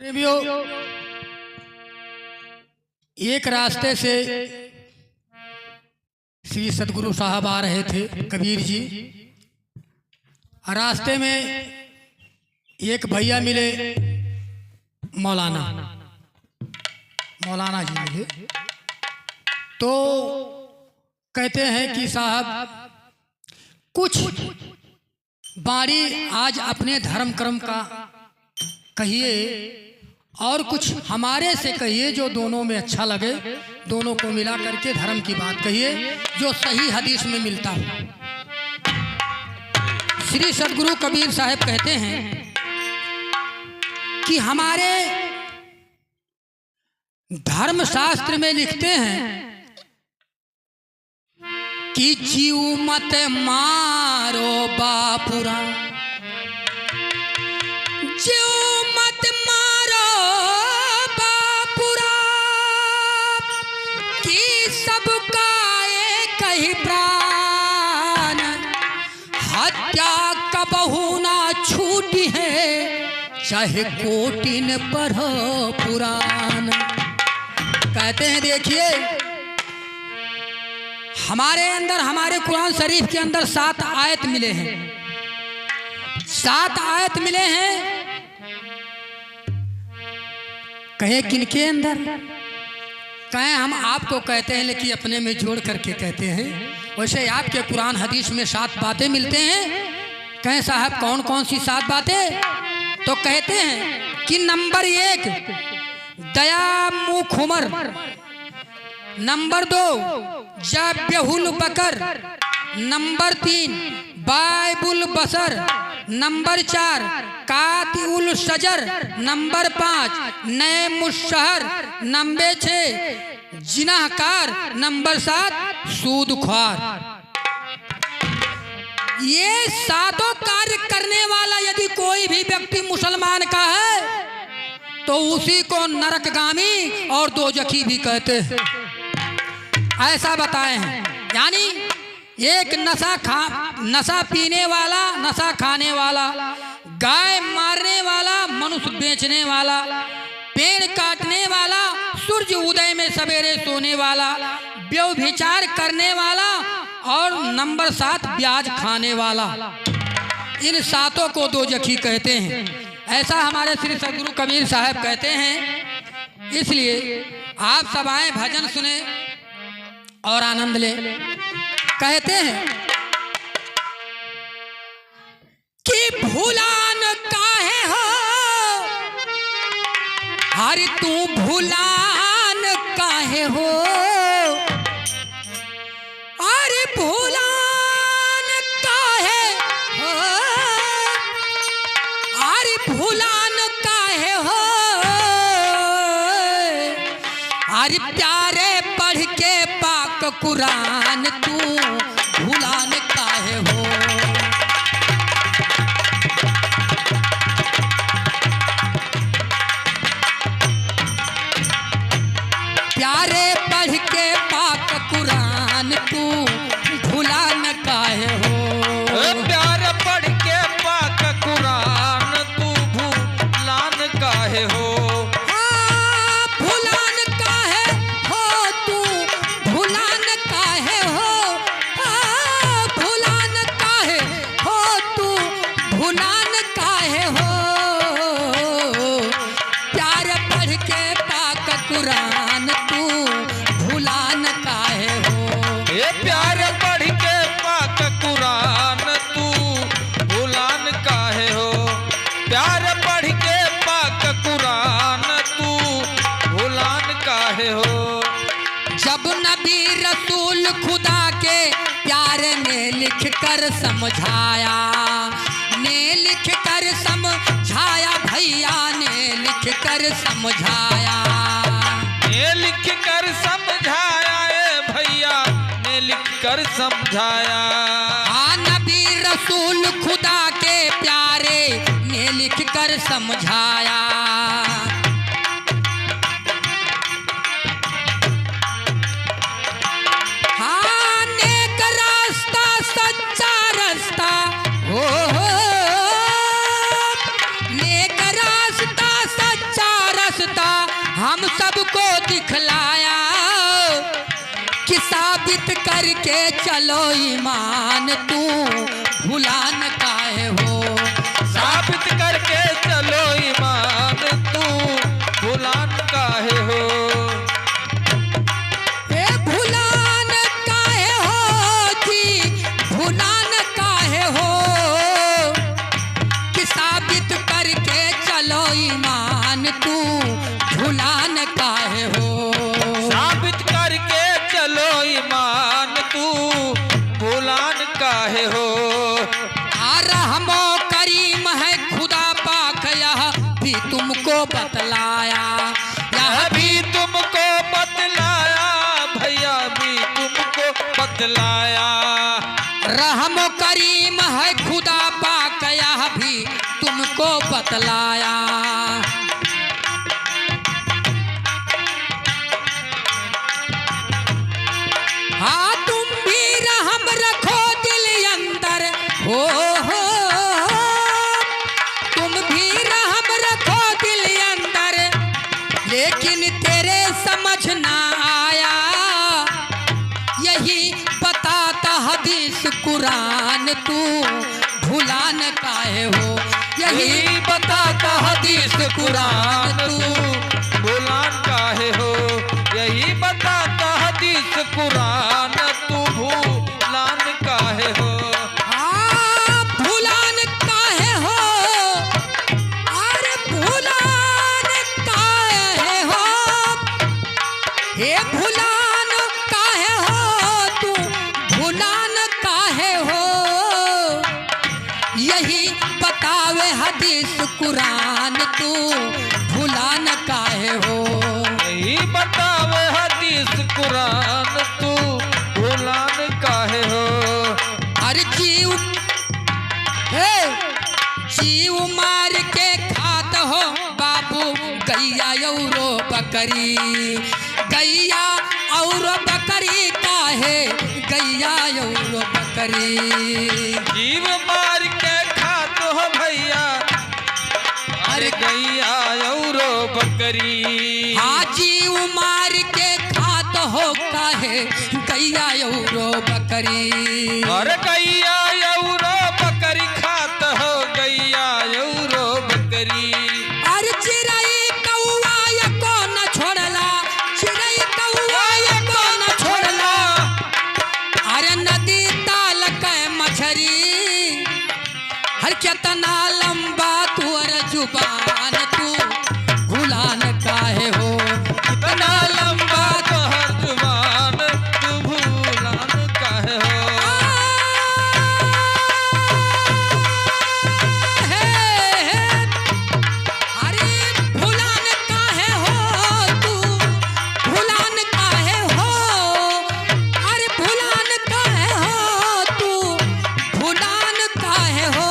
प्रेमियों, एक रास्ते से श्री सदगुरु साहब आ रहे थे कबीर जी। रास्ते में एक भैया मिले, मौलाना जी मिले। तो कहते हैं कि साहब कुछ बारी आज अपने धर्म कर्म का कहिए और कुछ हमारे से कहिए जो दोनों में अच्छा लगे, दोनों को मिला करके धर्म की बात कहिए जो सही हदीस में मिलता हो। श्री सदगुरु कबीर साहब कहते हैं कि हमारे धर्म शास्त्र में लिखते हैं कि जीव मत मारो बापुरा, जीव मत मारो बापुरा, कि सबका एक ही प्राण, हत्या कबहू ना छूटी है चाहे कोटिन पढ़ो पुराण। कहते हैं देखिए हमारे अंदर, हमारे कुरान शरीफ के अंदर 7 आयत मिले हैं, 7 आयत मिले हैं। कहे किनके अंदर? कहें हम आपको कहते हैं लेकिन अपने में जोड़ करके कहते हैं। वैसे आपके कुरान हदीस में 7 बातें मिलते हैं। कहें साहब कौन कौन सी 7 बातें? तो कहते हैं कि नंबर 1 दया मुँह खुमर, नंबर 2 जब्यहुल बकर, नंबर 3 बाइबुल बसर, नंबर 4 कातिउल शजर, नंबर 5 नए मुशहर, नंबर 6 जिनाहकार, नंबर 7 सूदख्वार। ये 7 कार्य करने वाला यदि कोई भी व्यक्ति मुसलमान का है तो उसी को नरकगामी और दोजखी भी कहते हैं, ऐसा बताए हैं। यानी एक नशा पीने वाला, नशा खाने वाला, गाय मारने वाला, मनुष्य बेचने वाला, पेड़ काटने वाला, सूर्य उदय में सवेरे सोने वाला, व्यभिचार करने वाला और नंबर 7 ब्याज खाने वाला, इन 7 को दोजखी कहते हैं। ऐसा हमारे श्री सदगुरु कबीर साहब कहते हैं। इसलिए आप सब आए, भजन सुने और आनंद ले। कहते हैं कि भूलान काहे हो, हरि तू भूलान काहे हो, अरे भूलान काहे हो, अरे भूलान काहे हो, अरे प्यारे पढ़ के पाक कुरान तू भूलान काहे हो। प्यारे पढ़ के पाक कुरान तू भूलान काहे हो। प्यारे पढ़ के पाक कुरान तू भूलान काहे हो। खुदा के प्यारे ने लिख कर समझाया, ने लिख कर समझाया, भैया ने लिख कर समझाया, ने लिख कर समझाया, भैया ने लिख कर समझाया। हाँ, नबी रसूल खुदा के प्यारे ने लिख कर समझाया। नेक रास्ता सच्चा सबको दिखलाया कि साबित करके चलो ईमान तू भुला न काहे हो। साबित करके चलो ईमान तू भुला न काहे हो। ए भुला न काहे हो जी, भुला न काहे हो कि साबित करके चलो ईमान तू भुला न काहे हो। साबित करके चलो ईमान तू भुला न काहे हो। रहमो करीम है खुदा पाक यह भी तुमको बतलाया, यह भी तुमको बतलाया भैया भी तुमको बतलाया। रहमो करीम है खुदा पाक यह भी तुमको बतलाया। हाँ तुम भी रहम रखो दिल अंदर हो, तुम भी रहम रखो दिल अंदर, लेकिन तेरे समझ ना आया यही बताता हदीस कुरान तू भुला न काहे हो। यही बताता हदीस कुरान तू भुला न काहे हो। यही बताता हदीस कुरान तू भुला न काहे हो। हाँ भुला न काहे हो, अरे भुला न काहे हो, हे भुला न काहे हो तू भुला न काहे हो। यही बतावे हदीस कुरान तू भुला न काहे हो। यही बतावे हदीस कुरान तू भुला न काहे हो। अरे जीव हे जीव मार के खात हो बाबू गैया औरो बकरी, गैया और बकरी काहे गैया और बकरी। जीव मार के खात हो भैया अरे गैया औरो बकरी। हाँ जीव मार के खात हो काहे गैया और बकरी। अरे गैया औरो बकरी खात हो गैया औरो बकरी। अरे चिड़ै कौआ ये को न छोड़ला, चिड़ै कौआ ये को न छोड़ला। अरे नदी ताल के मछरी हर कितना लंबा तुअर जुबान तू भुला न काहे हो। कितना लंबा तोहर जुबान तू भुला न काहे हो। अरे भुला न काहे हो तू भुला न काहे हो, अरे भुला न काहे हो तू भुला न काहे हो।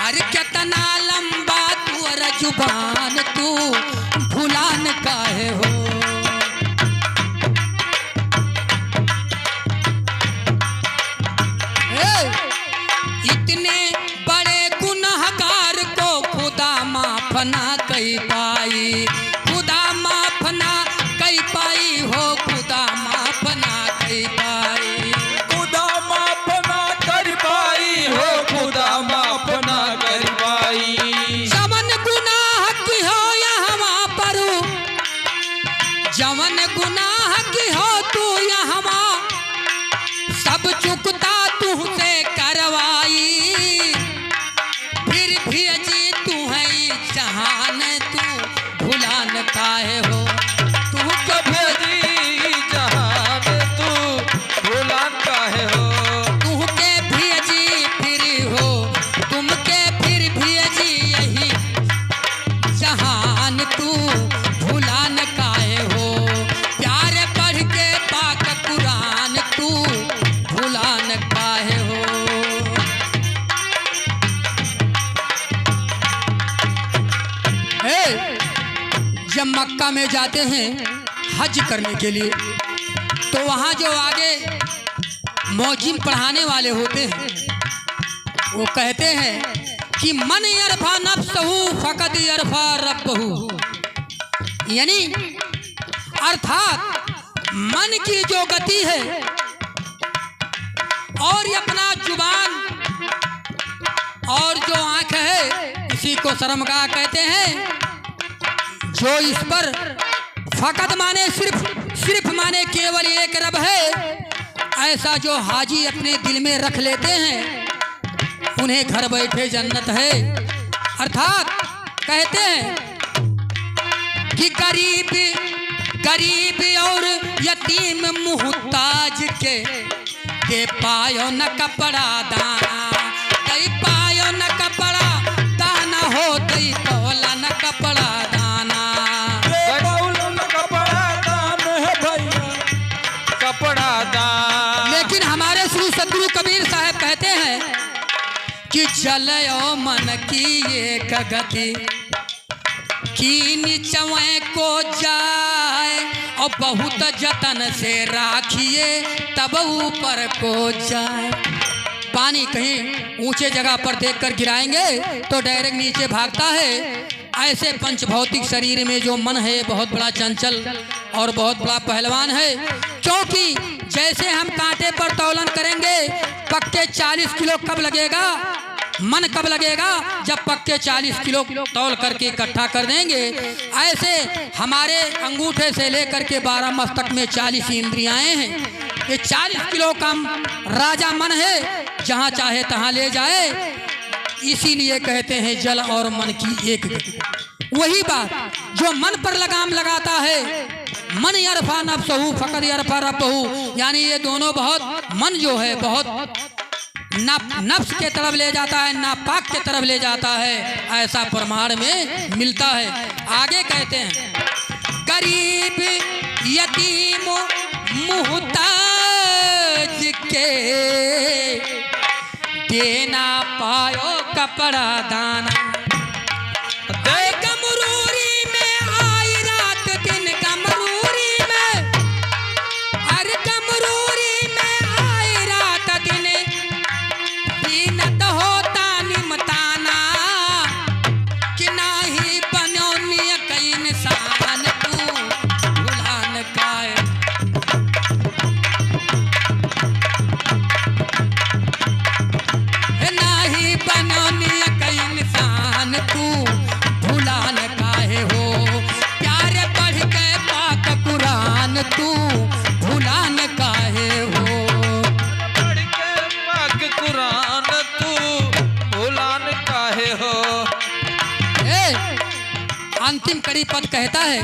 अरे कितना लंबा तुअर जुबान तू भुला न काहे हो। इतने बड़े गुनहगार को खुदा माफ ना कई पाई, खुदा माफ ना कई पाई हो, खुदा माफ ना कई पाई। खुदा माफ ना कर पाई हो खुदा माफ ना कर पाई। जवन गुनाह की हो यहाँ परू, जवन गुनाह की हो तू यहाँ सब चुकता तुझसे करवाई, फिर भी अजी तू है जहान तू भुला न काहे हो। तू कभी जी जहान तू भुला न काहे हो। तू के भी अजी फिर हो, तुम के फिर भी अजी यही जहान तू भुला न काहे हो। प्यारे पढ़ के पाक कुरान तू भुला न काहे हो। जब मक्का में जाते हैं हज करने के लिए तो वहाँ जो आगे मौजिम पढ़ाने वाले होते हैं वो कहते हैं कि मन अरफा नफ्सहू फकद अरफा रब्बहू। यानी अर्थात मन की जो गति है और ये अपना जुबान और जो आंख है इसी को शर्मगाह कहते हैं। जो इस पर फकत माने सिर्फ माने केवल एक रब है, ऐसा जो हाजी अपने दिल में रख लेते हैं उन्हें घर बैठे जन्नत है। अर्थात कहते हैं कि गरीब और यतीम मुहताज के दे पायो न कपड़ा दाना, दे पायो न कपड़ा दाना हो, दे पौला न कपड़ा दाना, कपड़ा दान है भैया, कपड़ा दान। लेकिन हमारे श्री सदगुरु कबीर साहब कहते हैं कि चलो मन की एक गति की नीचवे को जाए और बहुत जतन से राखिए तब ऊपर को जाए। पानी कहीं ऊंचे जगह पर देखकर गिराएंगे तो डायरेक्ट नीचे भागता है। ऐसे पंच भौतिक शरीर में जो मन है बहुत बड़ा चंचल और बहुत बड़ा पहलवान है, क्योंकि जैसे हम कांटे पर तौलन करेंगे पक्के 40 किलो कब लगेगा, मन कब लगेगा जब पक्के 40 किलो तौल करके इकट्ठा कर देंगे। ऐसे हमारे अंगूठे से लेकर के 12 मस्तक में 40 इंद्रियाएं हैं। ये 40 किलो का राजा मन है, जहाँ चाहे तहाँ ले जाए। इसीलिए कहते हैं जल और मन की एक गति। वही बात जो मन पर लगाम लगाता है, मन यरफा नफ्सहू फकद यरफा रब्बहू, यानी ये दोनों बहुत, मन जो है बहुत नफ्स के तरफ ले जाता है, नापाक के तरफ ले जाता है, ऐसा प्रमाण में मिलता है। आगे कहते हैं गरीब यतीम मुहताज के देना पायो कपड़ा दाना, गमरूरी में आई रात दिन, गमरूरी में, अरे गमरूरी में आई रात दिन, दीनत होता निमताना कि नाही बनो नियक इंसान तू भुलान काए, नाही बनो नियक इंसान तू भुलान काहे हो, प्यारे पढ़ के पाक कुरान तू भुलान काहे हो, पढ़ के पाक कुरान तू भुलान काहे हो। अंतिम कड़ी पद कहता है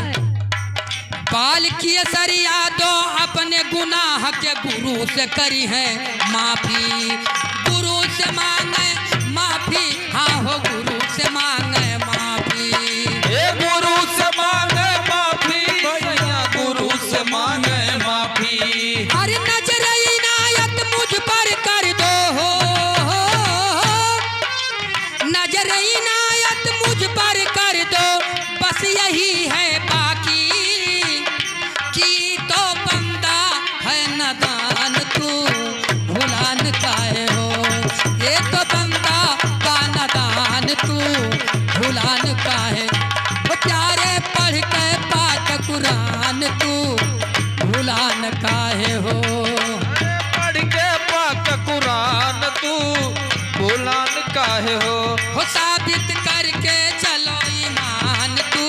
बाल किए सरिया दो अपने गुनाह के गुरु से करी है माफी, गुरु से मांगे माफी, हाँ हो गुरु से मांगे माफी, गुरु से मांगे माफी भैया, गुरु से मांगे माफी। अरे नजर इनायत मुझ पर कर दो हो, नजर इनायत मुझ पर कर दो, बस यही है बाकी कि तो बंदा है नादान तू भुलान काहे हो, ये तो बंदा का नादान तू भुलान काहे, वो प्यारे पढ़ के पाक कुरान तू भुलान काहे हो, पढ़ के पाक कुरान तू भुलान काहे हो, साबित करके चलो ईमान तू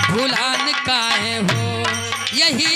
भुलान काहे हो, यही